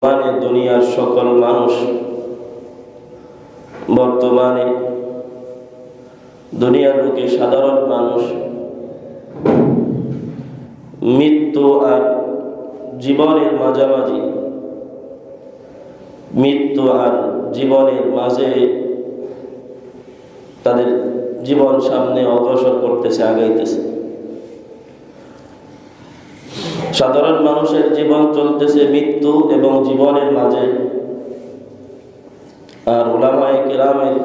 দুনিয়ার সকল মানুষ বর্তমানে দুনিয়ার বুকে সাধারণ মানুষ মৃত্যু আর জীবনের মাঝামাঝি, মৃত্যু আর জীবনের মাঝে তাদের জীবন সামনে অগ্রসর করতেছে, আগাইতেছে। সাধারণ মানুষের জীবন চলতেছে মৃত্যু এবং জীবনের মাঝে, আর উলামায়ে কেরামের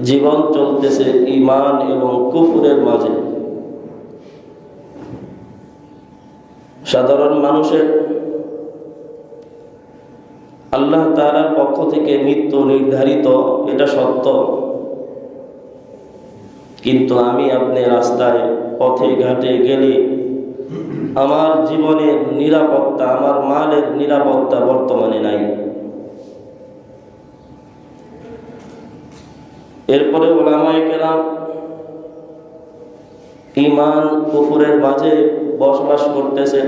জীবন চলতেছে ঈমান এবং কুফরের মাঝে। সাধারণ মানুষের আল্লাহ তাআলার পক্ষ থেকে মৃত্যু নির্ধারিত, এটা সত্য। কিন্তু আমি আপনি রাস্তায় পথে ঘাটে গেলে আমার জীবনের নিরাপত্তা, আমার মালের নিরাপত্তা বর্তমানে নাই। এরপরে উলামায়ে কেরাম ঈমান কুফরের মাঝে বসবাস করতেছে।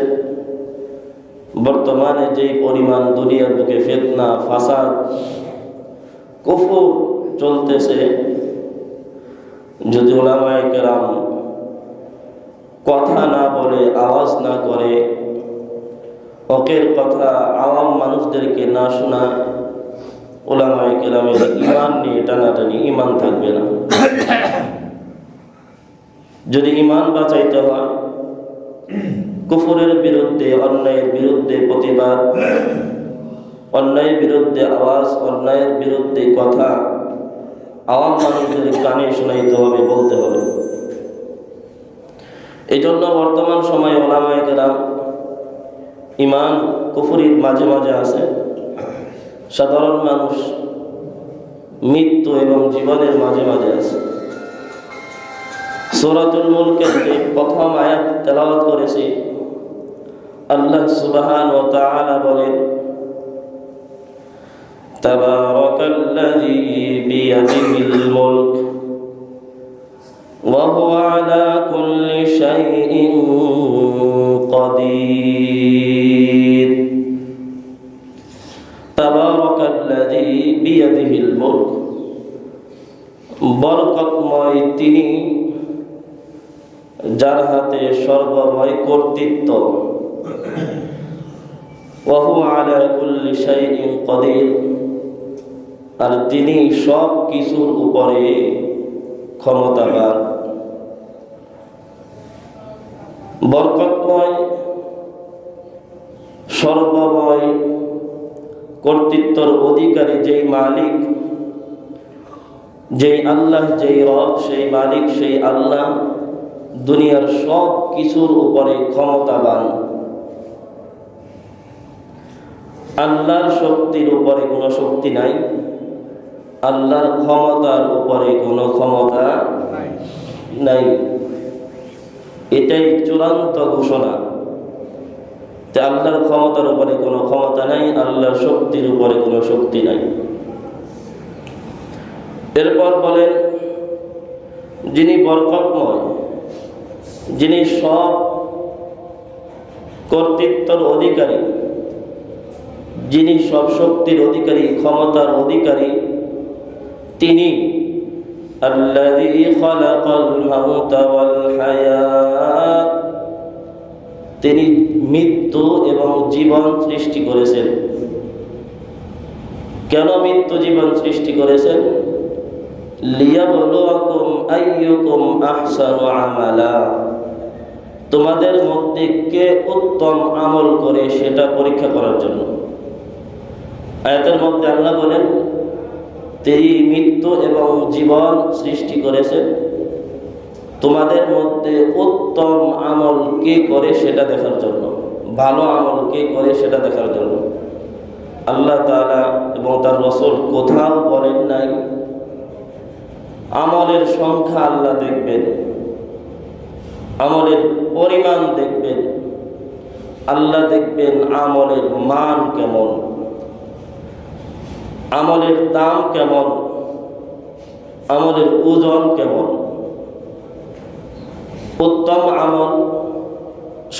বর্তমানে যেই পরিমাণ দুনিয়ার বুকে ফিতনা, ফাসাদ, কুফর চলতেছে, যদি উলামায়ে কেরাম কথা না বলে, আওয়াজ না করে, হকের কথা আওয়াম মানুষদেরকে না শোনা, উলামায়ে কেরামের ঈমান নিয়ে টানাটানি, ঈমান থাকবে না। যদি ঈমান বাঁচাইতে হয়, কুফরের বিরুদ্ধে, অন্যায়ের বিরুদ্ধে প্রতিবাদ, অন্যায়ের বিরুদ্ধে আওয়াজ, অন্যায়ের বিরুদ্ধে কথা আওয়াম মানুষদের কানে শোনাইতে হবে, বলতে হবে। এই জন্য বর্তমান সময়ে উলামায়ে কেরাম ঈমান কুফরির মাঝে মাঝে আছে। সাধারণ মানুষ মৃত্যু এবং জীবনের মাঝে মাঝে আছে। সূরাতুল মুলকের যে প্রথম আয়াত তেলাওয়াত করেছি, আল্লাহ সুবহানাহু ওয়া তাআলা বলেন, তাবারাকাল্লাযী বিয়াদিহিল মুলক ওয়া হুয়া আলা কুল্লি শাইইন কাদির। তাবারাকাল্লাযী বিয়াদিহিল মুলক, বরকতময় তিনি যার হাতে সর্বময় কর্তৃত্ব। ওয়া হুয়া আলা কুল্লি শাইইন কাদির, আর তিনি সব কিছুর উপরে ক্ষমতাবান। বরকতময়, সর্বময় কর্তৃত্বের অধিকারী যেই মালিক, যেই আল্লাহ, যেই রব, সেই মালিক, সেই আল্লাহ দুনিয়ার সব কিছুর উপরে ক্ষমতাবান। আল্লাহর শক্তির উপরে কোনো শক্তি নাই, আল্লাহর ক্ষমতার উপরে কোনো ক্ষমতা নাই। এটাই চূড়ান্ত ঘোষণা যে আল্লাহর ক্ষমতার উপরে কোনো ক্ষমতা নাই, আল্লাহর শক্তির উপরে কোনো শক্তি নাই। এরপর বলেন, যিনি বরকতময়, যিনি সব কর্তৃত্বের অধিকারী, যিনি সব শক্তির অধিকারী, ক্ষমতার অধিকারী, তিনি আল্লাযী খালাকাল মাউতা ওয়াল হায়াত, তিনি মৃত্যু এবং জীবন সৃষ্টি করেছেন। কেন মৃত্যু জীবন সৃষ্টি করেছেন? লিয়াবলুয়াকুম আইয়ুকুম আহসানু আমালা, তোমাদের মধ্যে কে উত্তম আমল করে সেটা পরীক্ষা করার জন্য। আয়াতের মধ্যে আল্লাহ বলেন, তিনি মৃত্যু এবং জীবন সৃষ্টি করেছেন তোমাদের মধ্যে উত্তম আমল কে করে সেটা দেখার জন্য, ভালো আমল কে করে সেটা দেখার জন্য। আল্লাহ তাআলা এবং তার রাসূল কোথাও বলেন নাই আমলের সংখ্যা আল্লাহ দেখবেন, আমলের পরিমাণ দেখবেন। আল্লাহ দেখবেন আমলের মান কেমন, আমলের দাম কেমন, আমলের ওজন কেমন। উত্তম আমল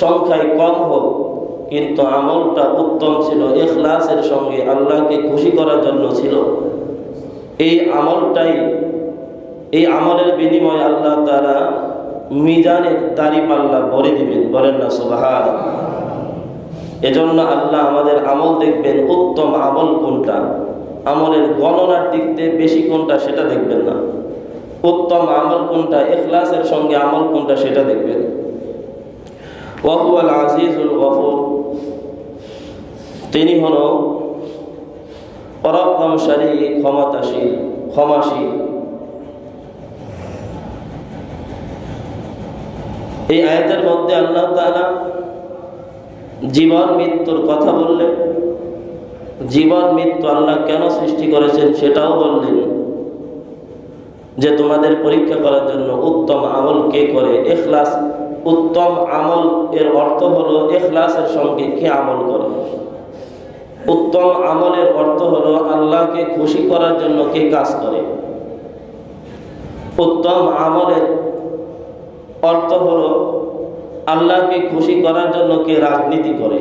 সংখ্যায় কম হোক কিন্তু আমলটা উত্তম ছিল, ইখলাসের সঙ্গে আল্লাহকে খুশি করার জন্য ছিল। এই আমলের বিনিময়ে আল্লাহ তাআলা মিজানের দাড়িপাল্লা ভরে দিবেন, বলেন না সুবহানাল্লাহ। এজন্য আল্লাহ আমাদের আমল দেখবেন উত্তম আমল কোনটা, আমলের গণনার দিক দিয়ে বেশি কোনটা সেটা দেখবেন না, উত্তম আমল কোনটা, ইখলাসের সঙ্গে আমল কোনটা সেটা দেখবেন। ওয়া হুয়াল আজিজুল গফুর, তিনি হল পরাক্রমশালী, ক্ষমতাশীল, ক্ষমাশীল। এই আয়াতের মধ্যে আল্লাহ তাআলা জীবন মৃত্যুর কথা বললেন, জীবন মৃত্যু আল্লাহ কেন সৃষ্টি করেছেন সেটাও বললেন, যে তোমাদের পরীক্ষা করার জন্য উত্তম আমল কে করে। ইখলাস, উত্তম আমল এর অর্থ হলো ইখলাসের সঙ্গে কে আমল করে। উত্তম আমলের অর্থ হলো আল্লাহকে খুশি করার জন্য কে কাজ করে। উত্তম আমলের অর্থ হলো আল্লাহকে খুশি করার জন্য কে রাজনীতি করে।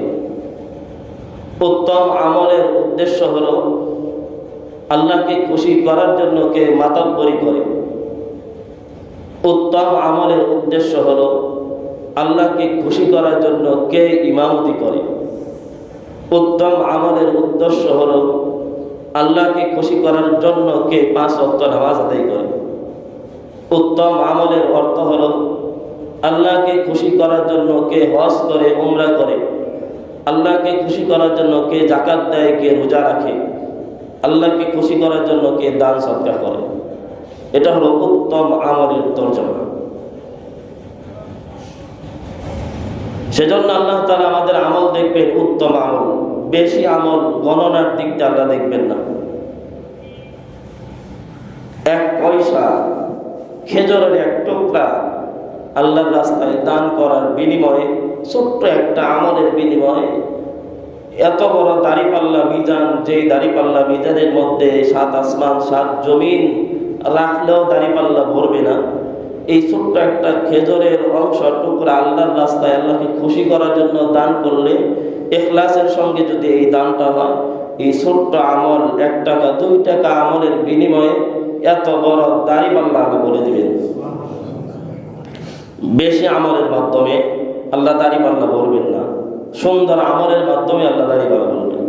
উত্তম আমলের উদ্দেশ্য হলো আল্লাহকে খুশি করার জন্য কে মাতব্বরি করে। উত্তম আমলের উদ্দেশ্য হলো আল্লাহকে খুশি করার জন্য কে ইমামতি করে। উত্তম আমলের উদ্দেশ্য হলো আল্লাহকে খুশি করার জন্য কে 5 ওয়াক্ত নামাজ আদায় করে। উত্তম আমলের অর্থ হলো আল্লাহকে খুশি করার জন্য কে হজ করে, উমরা করে। আল্লাহকে খুশি করার জন্য কে যাকাত দেয়, কে রোজা রাখে। আল্লাহকে খুশি করার জন্য কে দান সদকা করে। এটা হলো উত্তম আমলের তর্জমা। সেজন্য আল্লাহ তাআলা আমাদের আমল দেখবেন উত্তম আমল, বেশি আমল গণনার দিক দিয়ে আল্লাহ দেখবেন না। 1 পয়সা, খেজুরের 1 টুকরা আল্লাহর রাস্তায় দান করার বিনিময়ে, ছোট্ট একটা আমলের বিনিময়ে এত বড় দাড়িপাল্লা মিজান, যেই দাড়িপাল্লা মিজানের মধ্যে 7 আসমান 7 জমিন রাখলেও দাড়িপাল্লা ভরবে না। এই ছোট্ট একটা খেজুরের অংশ, টুকরা আল্লাহর রাস্তায় আল্লাহকে খুশি করার জন্য দান করলে, ইখলাসের সঙ্গে যদি এই দানটা হয়, এই ছোট্ট আমল 1 টাকা 2 টাকা আমলের বিনিময়ে এত বড় দাড়িপাল্লা আল্লাহ বলে দিবেন। বেশি আমলের মাধ্যমে আল্লাহ দাড়িপাল্লা বলবেন না, সুন্দর আমলের মাধ্যমে আল্লাহ দাড়িপাল্লা বলবেন।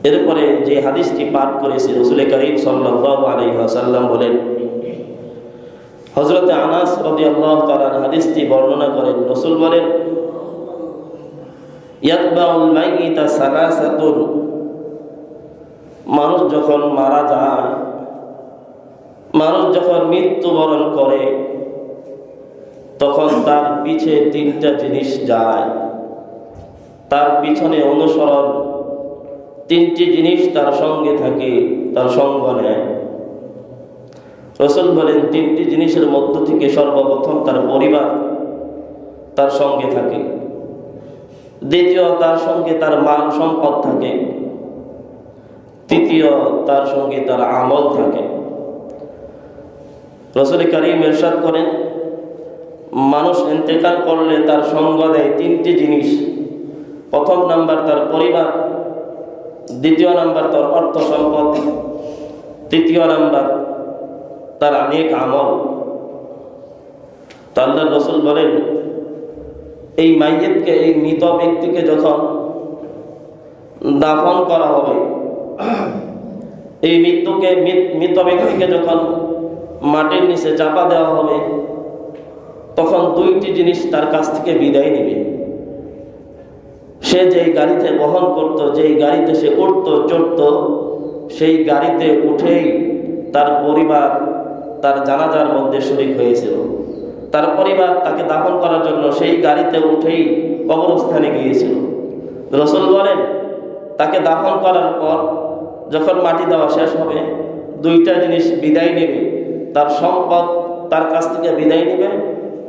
এরপরে যে হাদিসটি পাঠ করেছি, রাসূল করিম সাল্লাল্লাহু আলাইহি ওয়াসাল্লাম বলেন, হযরত আনাস রাদিয়াল্লাহু তাআলা হাদিসটি বর্ণনা করেন, রাসূল বলেন, ইয়াতবাউল মাইয়িতা সালাসাতুন, মানুষ যখন মারা যায়, মানুষ যখন মৃত্যুবরণ করে, তখন তার পিছে 3টা জিনিস যায়, তার পিছনে অনুসরণ, 3টি জিনিস তার সঙ্গে থাকে, তার সঙ্গ নেয়। রাসূল বলেন 3টি জিনিসের মধ্য থেকে সর্বপ্রথম তার পরিবার তার সঙ্গে থাকে, দ্বিতীয় তার সঙ্গে তার মাল সম্পদ থাকে, তৃতীয় তার সঙ্গে তার আমল থাকে। রাসূল করিম ইরশাদ করেন, মানুষ ইন্তেকাল করলে তার সঙ্গ দেয় 3টি জিনিস। প্রথম নাম্বার তার পরিবার, দ্বিতীয় নাম্বার তার অর্থ সম্পদ, তৃতীয় নাম্বার তার অনেক আমল। আল্লাহর রাসূল বলেন, এই মাইয়িতকে, এই মৃত ব্যক্তিকে যখন দাফন করা হবে, এই মৃত ব্যক্তিকে যখন মাটির নিচে চাপা দেওয়া হবে, তখন 2টি জিনিস তার কাছ থেকে বিদায় নেবে। সে যেই গাড়িতে বহন করত, যেই গাড়িতে সে উঠত চড়ত, সেই গাড়িতে উঠেই তার পরিবার তার জানাজার মধ্যে শরীক হয়েছিল। তার পরিবার তাকে দাফন করার জন্য সেই গাড়িতে উঠেই কবরস্থানে গিয়েছিল। রাসূল বলেন, তাকে দাফন করার পর যখন মাটি দেওয়া শেষ হবে, 2টা জিনিস বিদায় নেবে। তার সম্পদ তার কাছ থেকে বিদায় নেবে,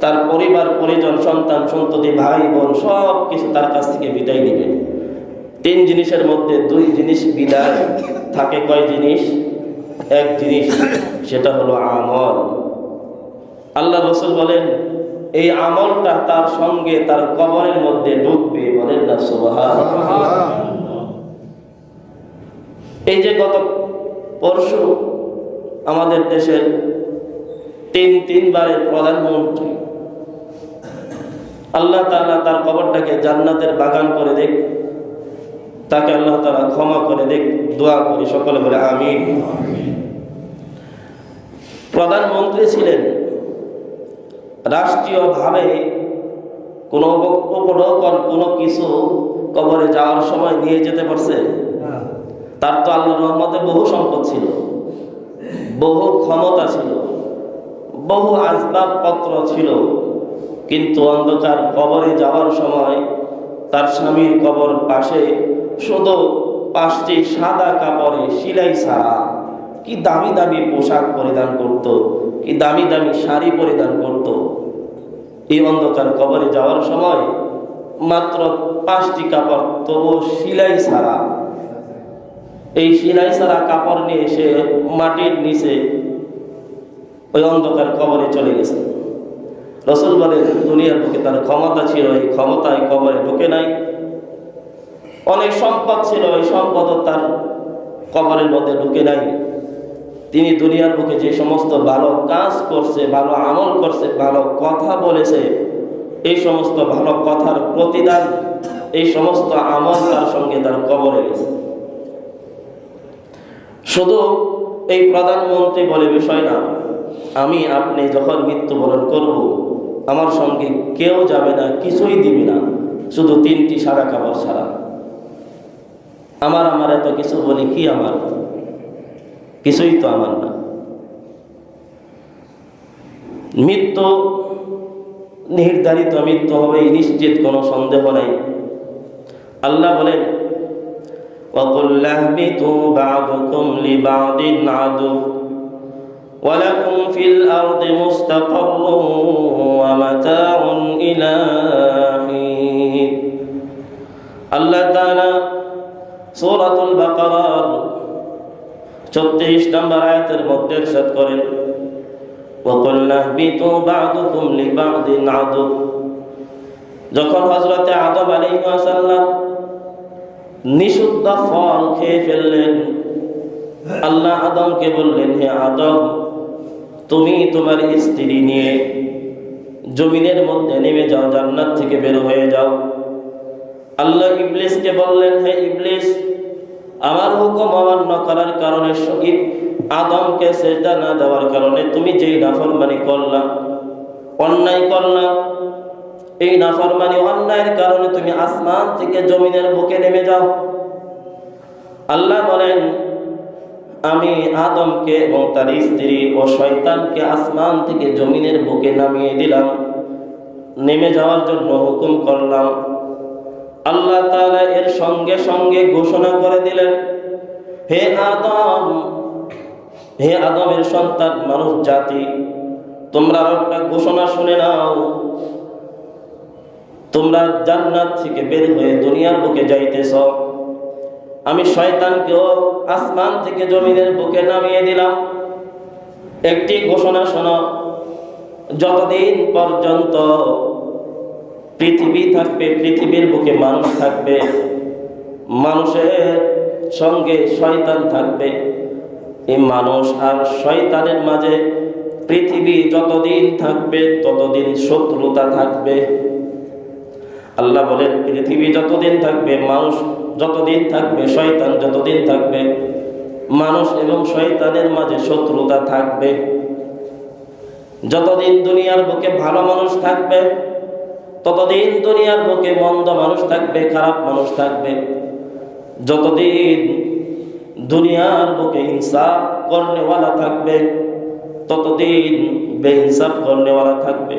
তার পরিবার পরিজন, সন্তান সন্ততি, ভাই বোন সব কিছু তার কাছ থেকে বিদায় নেবে। 3 জিনিসের মধ্যে 2 জিনিস বিদায় থাকে। কয় জিনিস? 1 জিনিস, সেটা হলো আমল। আল্লাহ রাসূল বলেন, এই আমলটা তার সঙ্গে তার কবরের মধ্যে ঢুকবে। বলেন না সুবহানাল্লাহ। এই যে গত পরশু আমাদের দেশের তিনবারের প্রধানমন্ত্রী, আল্লাহ তাআলা তার কবরটাকে জান্নাতের বাগান করে দেখ, তাকে আল্লাহ তাআলা ক্ষমা করে দেখ, দোয়া করি সকলে বলে আমিন। প্রধানমন্ত্রী ছিলেন, রাষ্ট্রীয়ভাবে কোনো উপঢৌকন কোনো কিছু কবরে যাওয়ার সময় নিয়ে যেতে পারছে? তার তো আল্লাহর রহমতে বহু সম্পদ ছিল, বহু ক্ষমতা ছিল, বহু আসবাবপত্র ছিল, কিন্তু অন্ধকার কবরে যাওয়ার সময় তার স্বামীর কবর পাশে শুধু 5টি সাদা কাপড়ে সিলাই ছাড়া, কি দামি দামি পোশাক পরিধান করত, কি দামি দামি শাড়ি পরিধান করত। এই অন্ধকার কবরে যাওয়ার সময় মাত্র 5টি কাপড়, তবু সিলাই ছাড়া। এই সিলাই ছাড়া কাপড় নিয়ে এসে মাটির নিচে ওই অন্ধকার কবরে চলে গেছে। রাসূল বলেন, দুনিয়ার বুকে তার ক্ষমতা ছিল, এই ক্ষমতায় কবরে ঢুকে নাই। অনেক সম্পদ ছিল, এই সম্পদও তার কবরের মধ্যে ঢুকে নাই। তিনি দুনিয়ার বুকে যে সমস্ত ভালো কাজ করছে, ভালো আমল করছে, ভালো কথা বলেছে, এই সমস্ত ভালো কথার প্রতিদান, এই সমস্ত আমল তার সঙ্গে তার কবরে গেছে। শুধু এই প্রধানমন্ত্রী বলে বিষয় না, আমি আপনি যখন মৃত্যুবরণ করব, আমার সঙ্গে কেউ যাবে না, কিছুই দিবে না, শুধু 3টি সাদা কাপড় ছাড়া। আমার এত কিছু বলি কি, আমার কিছুই তো আমার না। মৃত্যু নির্ধারিত, মৃত্যু হবে নিশ্চিত, কোনো সন্দেহ নাই। আল্লাহ বলেন, وَقُلْ اهْبِطُوا بَعْضُكُمْ لِبَعْضٍ عَدُوٌّ وَلَكُمْ فِي الْأَرْضِ مُسْتَقَرٌّ وَمَتَاعٌ إِلَى حِينٍ। আল্লাহ তাআলা সূরাতুল বাকারার 34 নম্বর আয়াতের মধ্যে ইরশাদ করেন, وَقُلْ اهْبِطُوا بَعْضُكُمْ لِبَعْضٍ عَدُوٌّ। যখন হযরত আদম আলাইহিস সালাম নিষিদ্ধ ফল খেয়ে ফেললেন, আল্লাহ আদমকে বললেন, হে আদম, তুমি তোমার স্ত্রী নিয়ে জমিনের মধ্যে নেমে যাও, জান্নাত থেকে বের হয়ে যাও। আল্লাহ ইবলিসকে বললেন, হে ইবলিস, আমার হুকুম অমান্য করার কারণে, আদমকে সেজদা না দেওয়ার কারণে তুমি যেই নাফরমানি করলা, অন্যায় করলা, এই নাফরমানি অন্যায়ের কারণে তুমি আসমান থেকে জমিনের বুকে নেমে যাও। আল্লাহ বলেন, আমি আদমকে এবং তার স্ত্রী ও শয়তানকে আসমান থেকে জমিনের বুকে নামিয়ে দিলাম, নেমে যাওয়ার জন্য হুকুম করলাম। আল্লাহ তাআলা এর সঙ্গে সঙ্গে ঘোষণা করে দিলেন, হে আদম, হে আদমের সন্তান মানুষ জাতি, তোমরা একটা ঘোষণা শুনে নাও। তোমরা জান্নাত থেকে বের হয়ে দুনিয়ার বুকে যাইতেছ, আমি শয়তানকেও আসমান থেকে জমিনের বুকে নামিয়ে দিলাম। একটি ঘোষণা শোনো, যতদিন পর্যন্ত পৃথিবী থাকবে, পৃথিবীর বুকে মানুষ থাকবে, মানুষের সঙ্গে শয়তান থাকবে। এই মানুষ আর শয়তানের মাঝে পৃথিবী যতদিন থাকবে ততদিন শত্রুতা থাকবে। আল্লাহ বলেন, পৃথিবী যতদিন থাকবে, মানুষ যতদিন থাকবে, শয়তান যতদিন থাকবে, মানুষ এবং শয়তানের মাঝে শত্রুতা থাকবে। যতদিন দুনিয়ার বুকে ভালো মানুষ থাকবে, ততদিন দুনিয়ার বুকে মন্দ মানুষ থাকবে, খারাপ মানুষ থাকবে। যতদিন দুনিয়ার বুকে ইনসাফ করনেওয়ালা থাকবে, ততদিন বেইনসাফ করনেওয়ালা থাকবে।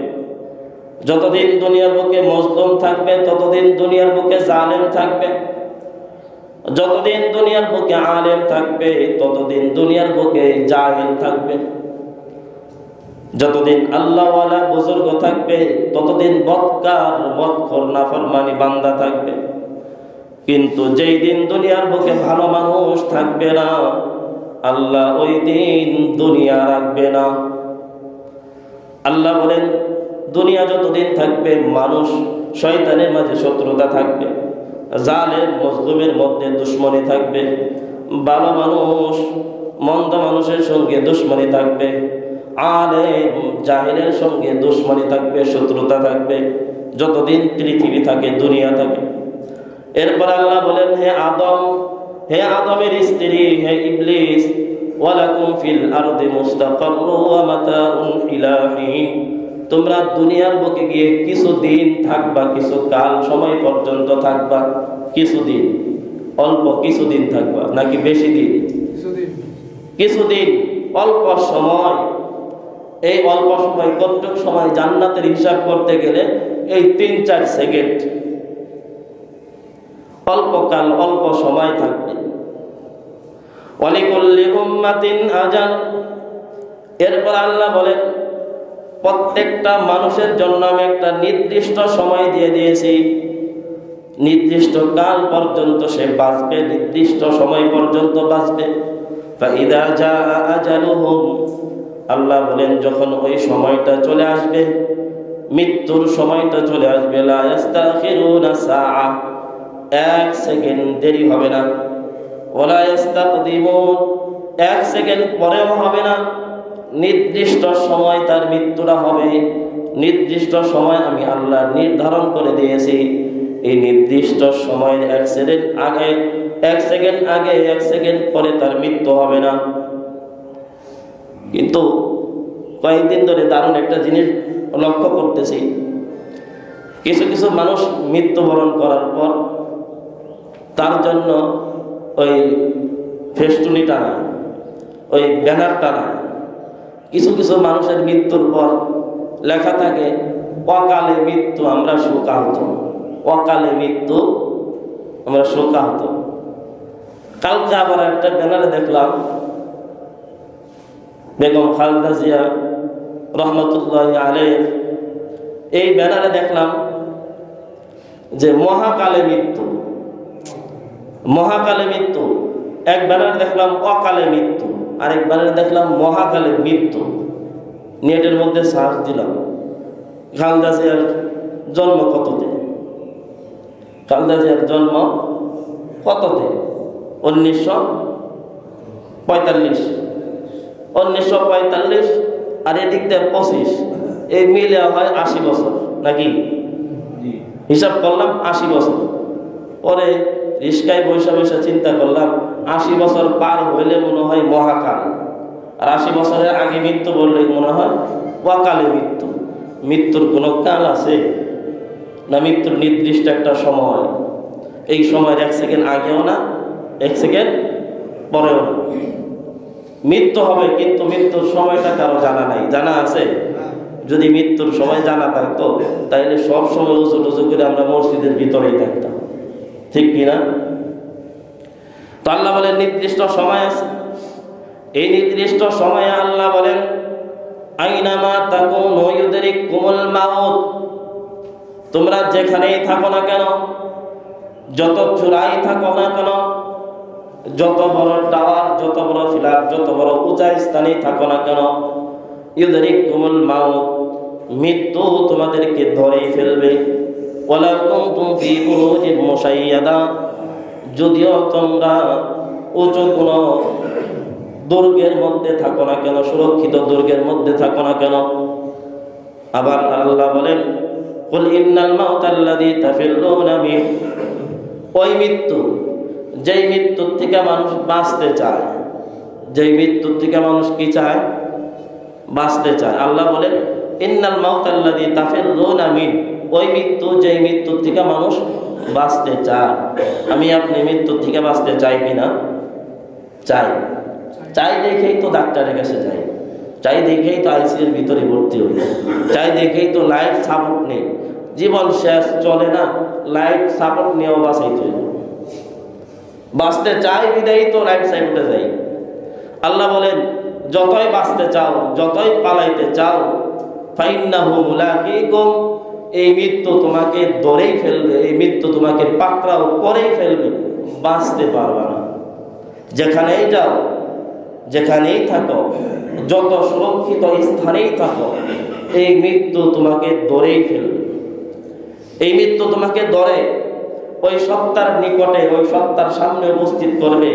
যতদিন দুনিয়ার বুকে মজলুম থাকবে, ততদিন দুনিয়ার বুকে জালেম থাকবে। যতদিন দুনিয়ার বুকে আলেম থাকবে, ততদিন দুনিয়ার বুকে জাহিল থাকবে। যতদিন আল্লাহওয়ালা বুজুর্গ থাকবে, ততদিন বদকার মদখোর নাফরমানি বান্দা থাকবে। কিন্তু যেই দিন দুনিয়ার বুকে ভালো মানুষ থাকবে না, আল্লাহ ওই দিন দুনিয়া রাখবে না। আল্লাহ বলেন, দুনিয়া যতদিন থাকবে মানুষ শয়তানের মাঝে শত্রুতা থাকবে, জালেম মজলুমের মধ্যে দুশ্মনী থাকবে, ভালো মানুষ মন্দ মানুষের সঙ্গে দুশ্মনী থাকবে, আলেম জাহিলের সঙ্গে দুশ্মনী থাকবে, শত্রুতা থাকবে যতদিন পৃথিবী থাকে, দুনিয়া থাকে। এরপর আল্লাহ বলেন, হে আদম, হে আদমের স্ত্রী, হে ইবলিস, ওয়ালাকুম ফিল আরদি মুস্তাকাররুন ওয়া মাতাউন ইলা হিন, তোমরা দুনিয়ার বুকে গিয়ে কিছুদিন থাকবা, কিছু কাল সময় পর্যন্ত থাকবা। কিছুদিন, অল্প কিছুদিন থাকবা নাকি বেশি দিন? কিছুদিন, অল্প সময়। এই অল্প সময় কতটুক সময়? জান্নাতের হিসাব করতে গেলে এই 3-4 সেকেন্ড, অল্প কাল, অল্প সময় থাকবে। ওয়ালিকুল্লি উম্মাতিন আজাল, এরপর আল্লাহ বলেন, প্রত্যেকটা মানুষের জন্য আমি একটা নির্দিষ্ট সময় দিয়ে দিয়েছি, নির্দিষ্ট কাল পর্যন্ত সে বাঁচবে, নির্দিষ্ট সময় পর্যন্ত বাঁচবে। ফাইদা জাআ আজালুহুম, আল্লাহ বলেন যখন ওই সময়টা চলে আসবে, মৃত্যুর সময়টা চলে আসবে, লা ইস্তাখিরুনা সাআ, 1 সেকেন্ড দেরি হবে না, ওয়ালা ইস্তাকদিমুন, 1 সেকেন্ড পরেও হবে না। নির্দিষ্ট সময় তার মৃত্যুটা হবে, নির্দিষ্ট সময় আমি আল্লাহ নির্ধারণ করে দিয়েছি। এই নির্দিষ্ট সময়ের 1 সেকেন্ড আগে, 1 সেকেন্ড আগে, 1 সেকেন্ড পরে তার মৃত্যু হবে না। কিন্তু কয়েকদিন ধরে দারুণ একটা জিনিস লক্ষ্য করতেছি, কিছু কিছু মানুষ মৃত্যুবরণ করার পর তার জন্য ওই ফেস্টুনি টানা, ওই ব্যানার টানা। কিছু কিছু মানুষের মৃত্যুর পর লেখা থাকে, অকালে মৃত্যু আমরা শোকাহত, অকালে মৃত্যু আমরা শোকাহত। কালকে আবার একটা ব্যানারে দেখলাম, বেগম খালেদা জিয়া রহমতুল্লাহ আলাইহি, এই ব্যানারে দেখলাম যে মহাকালে মৃত্যু, মহাকালে মৃত্যু। এক ব্যানারে দেখলাম অকালে মৃত্যু, আরেক ব্যানারে দেখলাম মহাকালে মৃত্যু। নেটের মধ্যে সার্চ দিলাম, খালেদা জিয়ার জন্ম কততে? খালেদা জিয়ার জন্ম কততে? 1945, 1945 আর এদিক দিয়ে 25, এই মিলে হয় 80 বছর নাকি? হিসাব করলাম 80 বছর। পরে রিস্কায় বৈশা বৈশা চিন্তা করলাম, 80 বছর পার হইলে মনে হয় মহাকাল, আর 80 বছরের আগে মৃত্যু বললে মনে হয় অকালে মৃত্যু। মৃত্যুর কোনো কাল আছে না? মৃত্যুর নির্দিষ্ট একটা সময়, এই সময়ের 1 সেকেন্ড আগেও না, 1 সেকেন্ড পরেও না। মৃত্যু হবে, কিন্তু মৃত্যুর সময়টা কারো জানা নাই। জানা আছে? যদি মৃত্যুর সময় জানা থাকতো তাইলে সব সময় উজু টুজু করে আমরা মসজিদের ভিতরেই থাকতাম, ঠিক কিনা? তো আল্লাহ বলেন নির্দিষ্ট সময় আছে। এই নির্দিষ্ট সময়ে আল্লাহ বলেন, আইনামা তাকুনু ইউদরিকুমুল মাউত, তোমরা যেখানেই থাকো না কেন, যত চূড়াই থাকো না কেন, যত বড় টাওয়ার, যত বড় ফ্ল্যাট, যত বড় উঁচা স্থানেই থাকো না কেন, ইউদরিকুমুল মাউত, মৃত্যু তোমাদেরকে ধরেই ফেলবে। ওয়ালাউ কুনতুম ফি বুরুজিন মুশাইয়াদা, যদিও তোমরা উঁচু কোনো দুর্গের মধ্যে থাকো না কেন, সুরক্ষিত দুর্গের মধ্যে থাকো না কেন। আবার আল্লাহ বলেন, কুল ইন্নাল মাউতাল্লাযী তাফিররুনা মিন, ওই মৃত্যু, যেই মৃত্যুর থেকে মানুষ বাঁচতে চায়, যেই মৃত্যুর থেকে মানুষ কি চায়? বাঁচতে চায়। আল্লাহ বলেন, ইন্নাল মাউতাল্লাযী তাফিররুনা মিন, ওই মৃত্যু, যেই মৃত্যুর থেকে মানুষ বাঁচতে চায়। আমি আপনি মৃত্যুর থেকে বাঁচতে চাই কিনা? চাই। চাই দেখেই তো ডাক্তারের কাছে যাই, চাই দেখেই তো আইসিইউর ভিতরে ভর্তি হই, চাই দেখেই তো লাইফ সাপোর্ট নেই। জীবন শেষ, চলে না, লাইফ সাপোর্ট নিয়েও বাঁচাইতে হইব। বাঁচতে চাই বিদায়ী তো লাইফ সাপোর্টে যাই। আল্লাহ বলেন, যতই বাঁচতে চাও, যতই পালাইতে চাও, ফাইন্নাহু মুলাকিকুম, এই মৃত্যু তোমাকে ধরেই ফেলবে, এই মৃত্যু তোমাকে পাকড়াও করেই ফেলবে, বাঁচতে পারবে না। যেখানেই যাও যেখানেই থাকো, যত সুরক্ষিত স্থানেই থাকো, এই মৃত্যু তোমাকে ধরেই ফেলবে। এই মৃত্যু তোমাকে ধরে ওই সত্তার নিকটে, ওই সত্তার সামনে উপস্থিত করবে,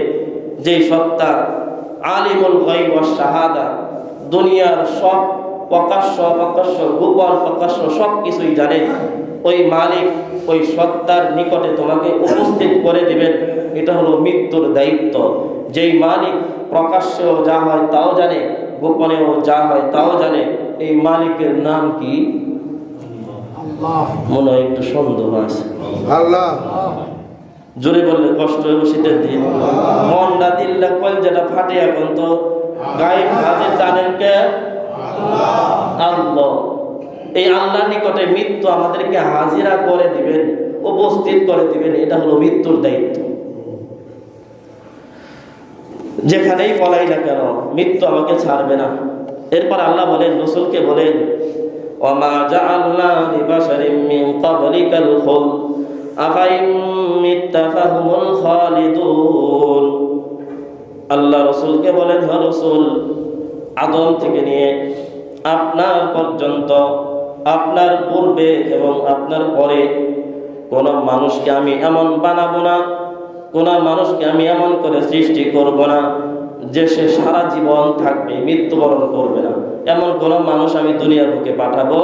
যেই সত্তা আলিমুল গায়ব ওয়াস শাহাদা, দুনিয়ার সব প্রকাশ্য অপ্রকাশ্য, গোপন প্রকাশ্য সব কিছুই জানেন। ওই মালিক, ওই সত্তার নিকটে তোমাকে উপস্থিত করে দিবেন। এটা হলো মৃত্যুর দায়িত্ব। যেই মালিক প্রকাশ্যেও যা হয় তাও জানে, গোপনেও যা হয় তাও জানে। এই মালিকের নাম কি? মনে হয় একটু সন্দেহ আছে। আল্লাহ। জোরে বললে কষ্ট হবে, শীতের দিন মনটা দিল্লা কল যেটা ফাটে। এখন তো গায়েব হাজির জানেন কে? আল্লাহ। এই আল্লাহর নিকটে মৃত্যু আমাদেরকে হাজিরা করে দিবেন, উপস্থিত করে দিবেন। এটা হলো মৃত্যুর দায়িত্ব। যেখানেই বলাই না কেন, মৃত্যু আমাকে ছাড়বে না। এরপর আল্লাহ বলেন, রাসূলকে বলেন, ওয়ামা জাআলনা লিবাশারিন মিন ক্বাবলিকাল খুলদ আফাইন মিত্তা ফাহুমুল খালিদুন। আল্লাহ রাসূলকে বলেন, হে রাসূল, আদম থেকে নিয়ে আপনার পর্যন্ত, আপনার পূর্বে এবং আপনার পরে কোন মানুষকে আমি এমন বানাবো না, কোন মানুষকে আমি এমন করে সৃষ্টি করব না যে সে সারা জীবন থাকবে, মৃত্যুবরণ করবে না। এমন কোন মানুষ আমি দুনিয়ার বুকে পাঠাবো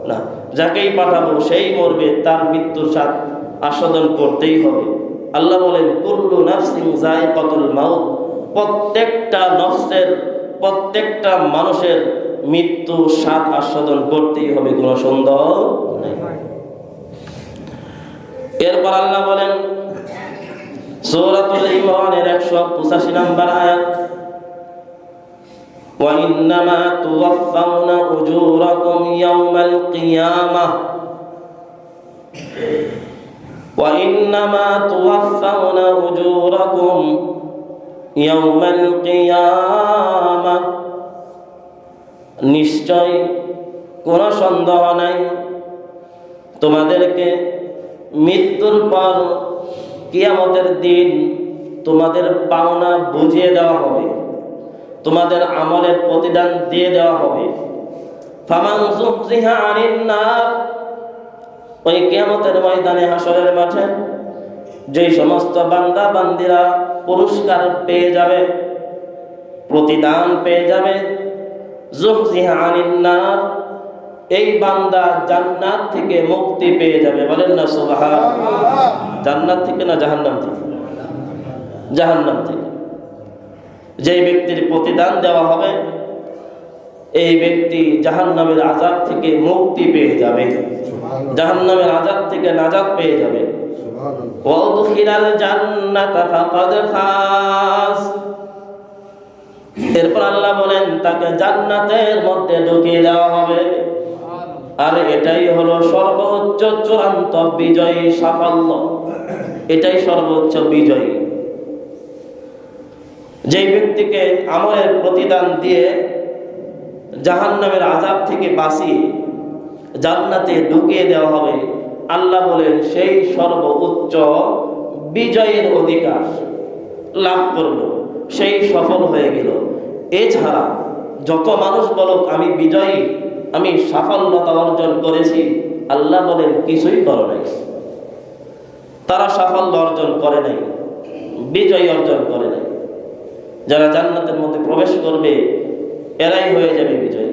না। যাকেই পাঠাবো সেই মরবে, তার মৃত্যুর স্বাদ আস্বাদন করতেই হবে। আল্লাহ বলেন, কুল্লু নাফসিন যায়িকাতুল মাউত, প্রত্যেকটা নফসের, প্রত্যেকটা মানুষের মৃত্যুর স্বাদ আস্বাদন করতেই হবে, কোনো সন্দেহ নেই। এরপর আল্লাহ বলেন সূরাতুল ইমরানের 185 নম্বর আয়াত, ওয়া ইন্নামা তুওয়াফাউনা উজুরাকুম ইয়াওমাল কিয়ামাহ, ওয়া ইন্নামা তুওয়াফাউনা উজুরাকুম ইয়াওমাল কিয়ামাহ, নিশ্চয় কোনো সন্দেহ নাই তোমাদেরকে মৃত্যুর পর কিয়ামতের দিন তোমাদের পাওনা বুঝিয়ে দেওয়া হবে, তোমাদের আমলের প্রতিদান দিয়ে দেওয়া হবে। ফামান যুহজিহা আনিন নার, ওই কিয়ামতের ময়দানে, হাসরের মাঠে যেই সমস্ত বান্দা বান্দিরা পুরস্কার পেয়ে যাবে, প্রতিদান পেয়ে যাবে, যুহজিহা আনিন নার, এই বান্দা জান্নাত থেকে মুক্তি পেয়ে যাবে। বলেন না সুবহানাল্লাহ। জান্নাত থেকে না জাহান্নাম থেকে? জাহান্নাম থেকে। যেই ব্যক্তির প্রতিদান দেওয়া হবে, এই ব্যক্তি জাহান্নামের আযাব থেকে মুক্তি পেয়ে যাবে, জাহান্নামের আযাব থেকে নাজাত পেয়ে যাবে। ওয়া উদখিলাল জান্নাতা ফাকাদ ফাজ, এরপর আল্লাহ বলেন তাকে জান্নাতের মধ্যে ঢুকিয়ে দেওয়া হবে। আর এটাই হলো সর্বোচ্চ চূড়ান্ত বিজয়ী সাফল্য, এটাই সর্বোচ্চ বিজয়ী। যেই ব্যক্তিকে আমলের প্রতিদান দিয়ে জাহান্নামের আযাব থেকে বাঁচিয়ে জান্নাতে ঢুকিয়ে দেওয়া হবে, আল্লাহ বলেন সেই সর্বোচ্চ বিজয়ের অধিকার লাভ করলো, সেই সফল হয়ে গেল। এছাড়া যত মানুষ বলুক আমি বিজয়ী, আমি সাফল্যতা অর্জন করেছি, আল্লাহ বলেন কিছুই করে নাই। তারা সাফল্য অর্জন করে নাই, বিজয় অর্জন করে নাই। যারা জান্নাতের মধ্যে প্রবেশ করবে এরাই হয়ে যাবে বিজয়।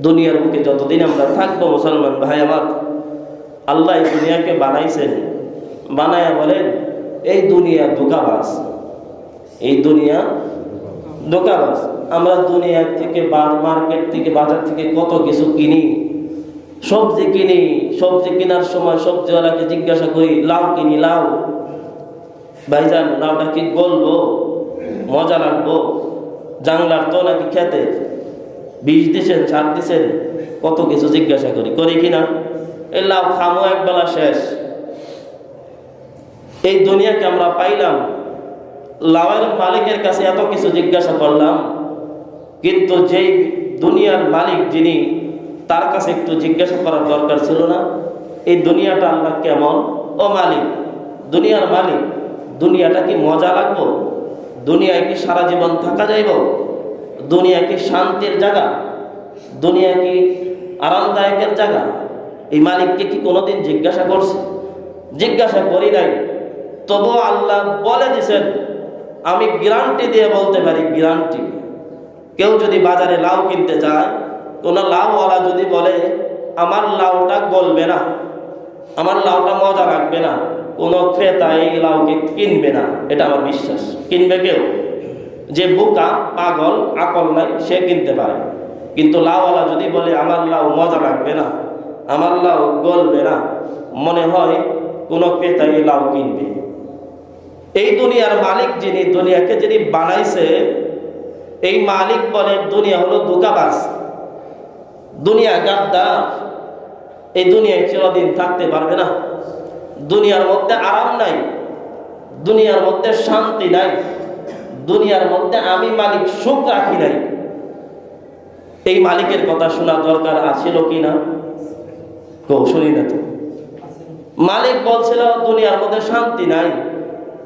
দুনিয়ার বুকে যতদিন আমরা থাকবো মুসলমান ভাই আমার, আল্লাহ এই দুনিয়াকে বানাইছেন, বানায়া বলেন এই দুনিয়া ধোঁকাবাজ, এই দুনিয়া ধোঁকাবাজ। আমরা দুনিয়া থেকে, মার্কেট থেকে, বাজার থেকে কত কিছু কিনি, সবজি কিনি, সবজি কেনার সময় সবজিওয়ালাকে জিজ্ঞাসা করি লাউ কিনি, লাউ ভাইজান লাউটা কি গলবো, মজা লাগবো, জাংলার তো নাকি খেতে, বিষ দিছেন, সার দিছেন, কত কিছু জিজ্ঞাসা করি, করি কিনা? এই লাউ খামো একবেলা শেষ। এই দুনিয়াকে আমরা পাইলাম, লাউয়ের মালিকের কাছে এত কিছু জিজ্ঞাসা করলাম, কিন্তু যেই দুনিয়ার মালিক যিনি, তার কাছে একটু জিজ্ঞাসা করার দরকার ছিল না এই দুনিয়াটা আল্লাহ কেমন? ও মালিক, দুনিয়ার মালিক, দুনিয়াটা কি মজা লাগবো? দুনিয়ায় কি সারা জীবন থাকা যাইব? দুনিয়া কি শান্তির জায়গা? দুনিয়া কি আরামদায়কের জায়গা? এই মালিককে কি কোনোদিন জিজ্ঞাসা করছে? জিজ্ঞাসা করি নাই। তবু আল্লাহ বলে দিছেন, আমি গ্যারান্টি দিয়ে বলতে পারি, গ্যারান্টি। কেউ যদি বাজারে লাউ কিনতে যায়, কোনো লাউওয়ালা যদি বলে আমার লাউটা গলবে না, আমার লাউটা মজা লাগবে না, কোনো ক্রেতা এই লাউকে কিনবে না, এটা আমার বিশ্বাস। কিনবে কেউ? যে বোকা, পাগল, আকল নাই, সে কিনতে পারে। কিন্তু লাউওয়ালা যদি বলে আমার লাউ মজা লাগবে না, আমার লাউ গলবে না, মনে হয় কোনো ক্রেতা এই লাউ কিনবে। এই দুনিয়ার মালিক যিনি, দুনিয়াকে যিনি বানাইছে, এই মালিক বলে দুনিয়া হলো ধোঁকাবাজ, দুনিয়া গাদ্দার, এই দুনিয়ায় চিরদিন থাকতে পারবে না। দুনিয়ার মধ্যে আরাম নাই, দুনিয়ার মধ্যে শান্তি নাই, দুনিয়ার মধ্যে আমি মালিক সুখ রাখি নাই। এই মালিকের কথা শোনা দরকার আছিল কি না? শুনি না তো। মালিক বলছিল দুনিয়ার মধ্যে শান্তি নাই,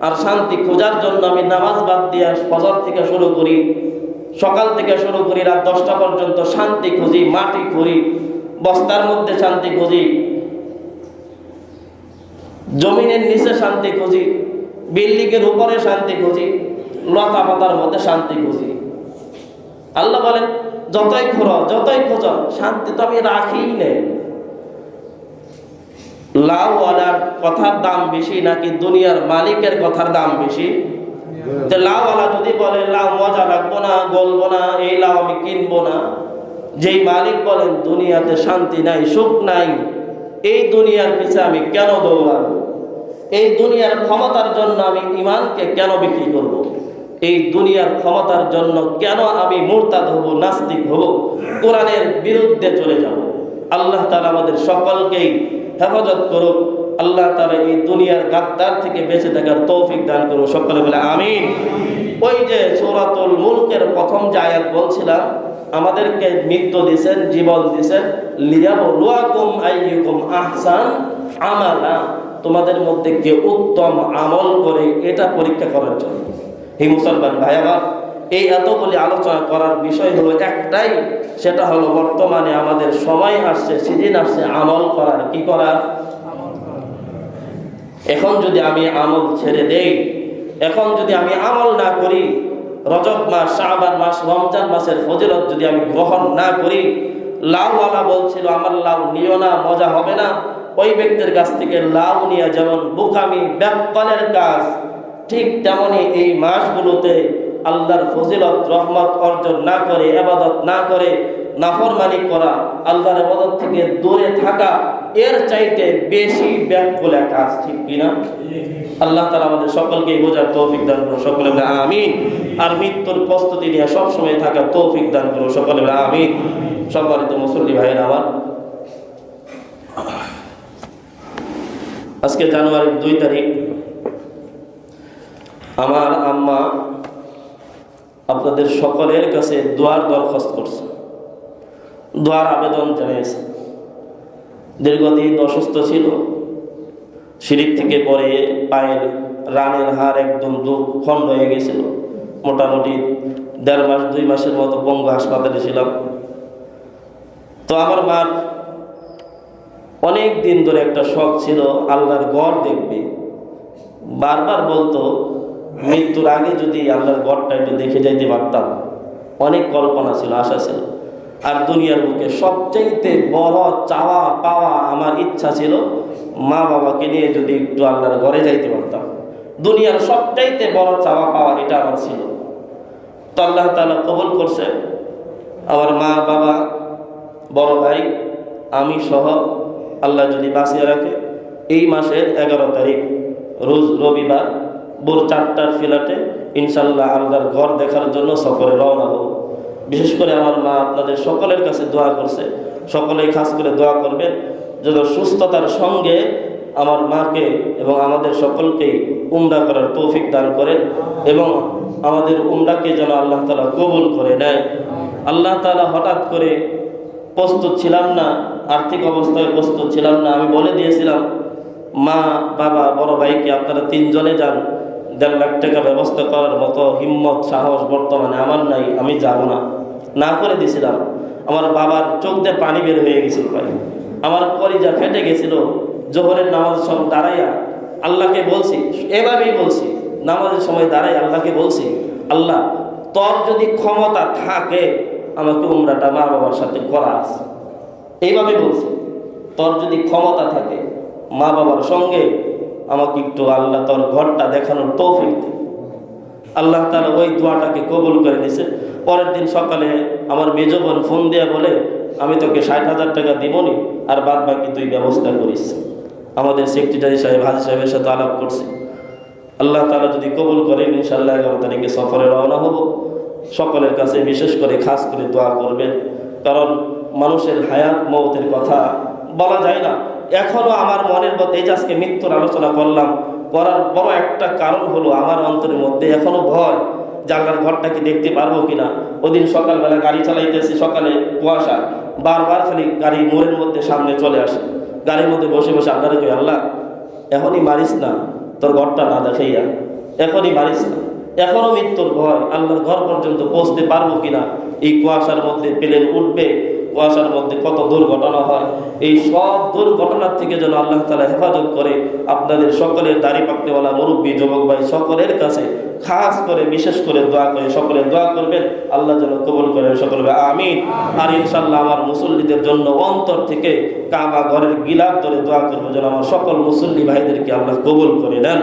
আর শান্তি খোঁজার জন্য আমি নামাজ বাদ দিয়ে ফজর থেকে শুরু করি, সকাল থেকে শুরু করি রাত 10টা পর্যন্ত শান্তি খুঁজি, মাটি খুঁড়ি, বস্তার মধ্যে শান্তি খুঁজি, জমিনের নিচে শান্তি খুঁজি, বিল্ডিংয়ের উপরে শান্তি খুঁজি, লতা পাতার মধ্যে শান্তি খুঁজি। আল্লাহ বলেন যতই খোঁড়ো, যতই খোঁজো, শান্তি তো আমি রাখিই নেই। লাউওয়ালার কথার দাম বেশি নাকি দুনিয়ার মালিকের কথার দাম বেশি? লাউওয়ালা যদি বলে লাউ মজা লাগবো না, গলবো না, এই লাউ আমি কিনবো না, যেই মালিক বলেন দুনিয়াতে শান্তি নাই, সুখ নাই, এই দুনিয়ার পিছে আমি কেন দৌড়াবো? এই দুনিয়ার ক্ষমতার জন্য আমি ইমানকে কেন বিক্রি করব? এই দুনিয়ার ক্ষমতার জন্য কেন আমি মুরতাদ হব, নাস্তিক হব, কোরআনের বিরুদ্ধে চলে যাব? আল্লাহ তাআলা আমাদের সকলকেই হেফাজত করুক। আল্লাহ তাআলা এই দুনিয়ার গাদ্দার থেকে বেঁচে থাকার তৌফিক দান করুক। সকলে বলে আমিন। ওই যে সূরাতুল মুলকের প্রথম যে আয়াত বলছিলাম, আমাদেরকে মৃত্যু দিয়েছেন, জীবন দিয়েছেন, লিয়াবলুয়াকুম আইয়ুকুম আহসান আমালা, তোমাদের মধ্যে কে উত্তম আমল করে এটা পরীক্ষা করার জন্য। হে মুসলমান ভাই আমার, এই এতগুলি আলোচনা করার বিষয় হলো একটাই, সেটা হলো বর্তমানে আমাদের সময় আসছে, সিজন আসছে আমল করার। কি করার? এখন যদি আমি আমল ছেড়ে দেই, এখন যদি আমি আমল না করি, রজব মাস, শাবান মাস, রমজান মাসের ফজিলত যদি আমি গ্রহণ না করি, লাউওয়ালা বলছিল আমার লাউ নিও না, মজা হবে না, ওই ব্যক্তির কাছ থেকে লাউ নিয়ে যেমন বোকামি, ব্যাককলের কাজ, ঠিক তেমনি এই মাসগুলোতে আল্লাহর ফজিলত, রহমত অর্জন না করে, ইবাদত না করে, নাফরমানি করা, আল্লাহর ইবাদত থেকে দূরে থাকা, এর চাইতে বেশি ব্যাককলের কাজ। ঠিক কিনা? আল্লাহ তাআলা আমাদের সকলকে বোঝার তৌফিক দান করুন। সকলে বলে আমিন। আর মৃত্যুর প্রস্তুতি নিয়ে সবসময় থাকার তৌফিক দান করুন। সকলে বলে আমিন। সম্মানিত মুসল্লি ভাইয়েরা আমার, আজকে জানুয়ারির 2 তারিখ আমার আম্মা আপনাদের সকলের কাছে দোয়ার দরখাস্ত করছে, দোয়ার আবেদন জানিয়েছে। দীর্ঘদিন অসুস্থ ছিল, সিঁড়ি থেকে পরে পায়ের রানের হাড় একদম খণ্ড হয়ে গেছিল। মোটামুটি 1.5 মাস 2 মাসের মতো পঙ্গু হাসপাতালে ছিলাম। তো আমার মার অনেক দিন ধরে একটা শখ ছিল আল্লাহর ঘর দেখবে। বারবার বলতো মৃত্যুর আগে যদি আল্লাহর ঘরটা একটু দেখে যাইতে পারতাম। অনেক কল্পনা ছিল, আশা ছিল। আর দুনিয়ার বুকে সবচাইতে বড় চাওয়া পাওয়া আমার ইচ্ছা ছিল মা বাবাকে নিয়ে যদি একটু আল্লাহর ঘরে যাইতে পারতাম। দুনিয়ার সবচাইতে বড় চাওয়া পাওয়া এটা আমার ছিল। তো আল্লাহ তাআলা কবুল করছে। আমার মা বাবা, বড় ভাই, আমি সহ আল্লাহ যদি বাঁচিয়ে রাখে, এই মাসের 11 তারিখ রোজ রবিবার ভোর 4টার ফ্লাইটে ইনশাল্লাহ আল্লাহর ঘর দেখার জন্য সফরে রওনা হব। বিশেষ করে আমার মা আপনাদের সকলের কাছে দোয়া করছে, সকলেই খাস করে দোয়া করবেন যেন সুস্থতার সঙ্গে আমার মাকে এবং আমাদের সকলকেই উমরা করার তৌফিক দান করেন এবং আমাদের উমরাকে যেন আল্লাহ তাআলা কবুল করে নেয়। আল্লাহ তাআলা হঠাৎ করে প্রস্তুত ছিলাম না, আর্থিক অবস্থায় প্রস্তুত ছিলাম না। আমি বলে দিয়েছিলাম মা, বাবা, বড় ভাইকে আপনারা 3 জনে যান, 1.5 লাখ টাকা ব্যবস্থা করার মতো হিম্মত সাহস বর্তমানে আমার নাই, আমি যাব না, না করে দিয়েছিলাম। আমার বাবার চোখ দিয়ে পানি বের হয়ে গেছিল, ভাই আমার কলিজা ফেটে গেছিল। জোহরের নামাজ সব দাঁড়াইয়া আল্লাহকে বলছি, এভাবেই বলছি, নামাজের সময় দাঁড়াই আল্লাহকে বলছি, আল্লাহ তোর যদি ক্ষমতা থাকে আমাকে উমরাটা মা বাবার সাথে করাস। এইভাবে বলছি, তোর যদি ক্ষমতা থাকে মা বাবার সঙ্গে আমাকে একটু আল্লাহ তোর ঘরটা দেখানোর তৌফিক দে। আল্লাহ তাআলা ওই দোয়াটাকে কবুল করে দিয়েছে। পরের দিন সকালে আমার মেজ বোন ফোন দিয়ে বলে, আমি তোকে 60,000 টাকা দিবনি, আর বাদ বাকি তুই ব্যবস্থা করিস। আমাদের সেক্রেটারি সাহেব হাজি সাহেবের সাথে আলাপ করছে। আল্লাহ তাআলা যদি কবুল করে ইনশাআল্লাহ 11 তারিখে সফরে রওনা হব। সকলের কাছে বিশেষ করে খাস করে দোয়া করবেন, কারণ মানুষের হায়াত মওতের কথা বলা যায় না। এখনো আমার মনের মধ্যে, এই যে আজকে মৃত্যুর আলোচনা করলাম, করার বড় একটা কারণ হলো আমার অন্তরের মধ্যে এখনো ভয় যে আল্লাহর ঘরটাকে দেখতে পারবো কিনা। ওদিন সকালবেলা গাড়ি চালাইতেছি, সকালে কুয়াশা, বারবার খালি গাড়ি মোড়ের মধ্যে সামনে চলে আসে। গাড়ির মধ্যে বসে বসে আল্লাহরে কই, আল্লাহ এখনই মারিস না, তোর ঘরটা না দেখাইয়া, এখনই মারিস না। এখনো মৃত্যুর ভয়, আল্লাহর ঘর পর্যন্ত পৌঁছতে পারবো কিনা। এই কুয়াশার মধ্যে প্লেন উঠবে, কুয়াশার মধ্যে কত দুর্ঘটনা হয়, এই সব দুর্ঘটনার থেকে যেন আল্লাহ তাআলা হেফাজত করে। আপনাদের সকলের দাড়ি পাকনেওয়ালা মুরব্বী যুবক ভাই সকলের কাছে খাস করে বিশেষ করে দোয়া করে, সকলে দোয়া করবেন আল্লাহ যেন কবুল করেন, সকলে আমিন। আর ইনশাআল্লাহ আমার মুসল্লিদের জন্য অন্তর থেকে কাবা ঘরের গিলাফ ধরে দোয়া করবো যেন আমার সকল মুসল্লি ভাইদেরকে আল্লাহ কবুল করে নেন।